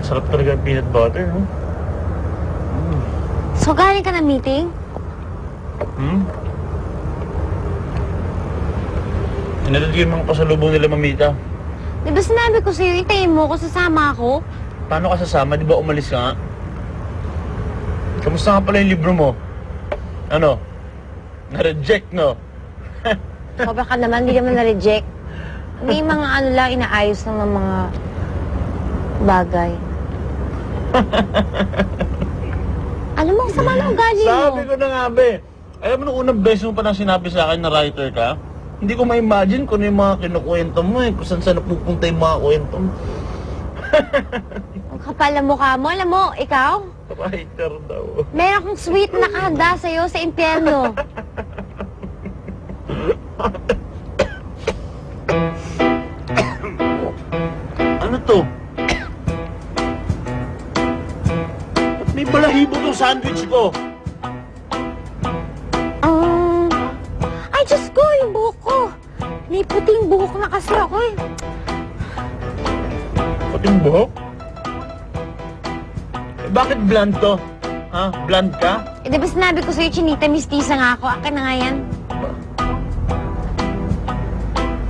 Sarap talaga ang peanut butter, no? So, galing ka na meeting? Inatid ko yung mga pasalubong nila, Mamita. Di ba sinabi ko sa'yo, itayin mo ko, sasama ako? Paano ka sasama? Di ba umalis ka nga? Kamusta nga pala yung libro mo? Ano? Na-reject, no? Sobra ka naman, hindi naman na-reject. May mga ano lang, inaayos ng mga bagay. Alam mo, ang sama ng ugali mo. Sabi ko na nga, be. Alam mo, nung unang beses mo pa nang sinabi sa akin na writer ka, hindi ko ma-imagine kung ano yung mga kinukwento mo eh, kung saan napupunta yung mga kwento mo. Ang kapal ang mukha mo. Alam mo, ikaw, Writer daw. meron akong sweet na nakahanda sa'yo sa impyerno. Ano to? Ba't may balahibo tong sandwich ko? Ay, Diyos ko, yung buhok ko. May puting buhok na kasi ako eh. Pating buhok? Eh, bakit blonde to? Ha? Blonde ka? Eh, di ba sinabi ko sa'yo, chinita, mistisa nga ako. Akin na nga yan.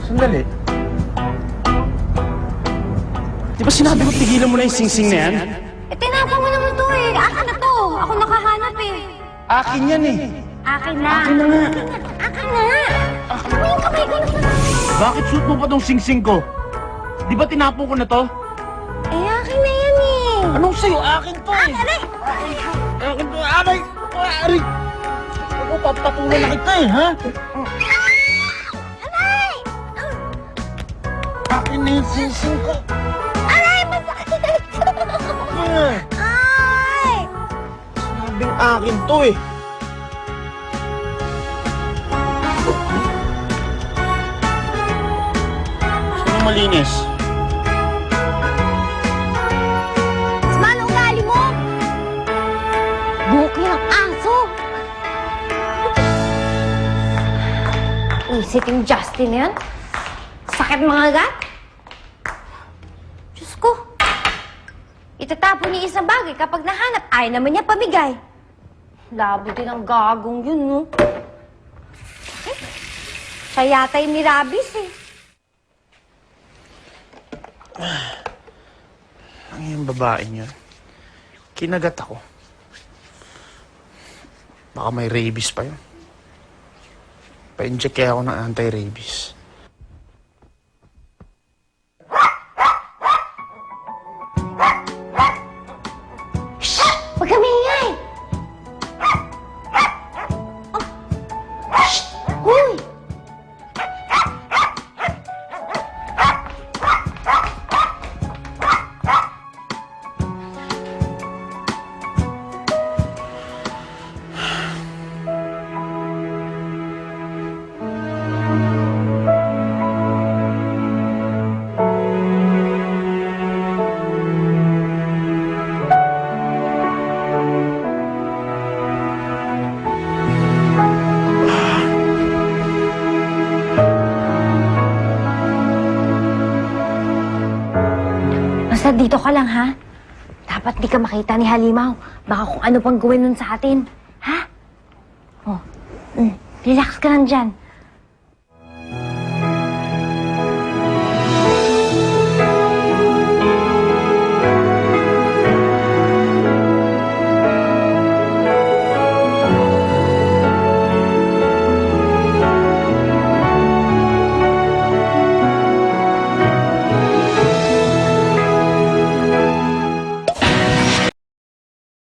Sandali. Di ba sinabi ko tigilan mo na yung sing-sing na yan? Eh, tinapon mo naman to eh. Akin na to. Ako nakahanap eh. Akin yan eh. Akin na. Akin na nga. Akin na. Ano yung kamay ko na? Bakit shoot mo pa tong sing-sing ko? Di ba tinapon ko na to? Eh, akin na yan eh. Anong sa'yo? Akin to eh! Aray! Akin to! Aray! Aray! Ako, papatulan na kita eh, ha? Aray! Akin na yung sing-sing ko! Aray! Masakit! Ah, Ay! Sabing akin to eh! Sino malinis? Sama ang ugali mo! Buhok niya ng aso! Isip yung Justin na yan? Sakit mga gat? Diyos ko! Itatapon niya isang bagay kapag nahanap, ay naman niya pamigay. Labo din ang gagong yun, no? Eh, siya yata yung mirabis, eh. Ang yung babaeng yun. Kinagat ako. Baka may rabies pa yun. Pa-inject kaya ako ng anti-rabies. Huwag kami ingay! Huy! Basta dito ka lang, ha? Dapat di ka makita ni Halimaw. Baka kung ano pang gawin nun sa atin. Ha? Oh, relax ka lang dyan.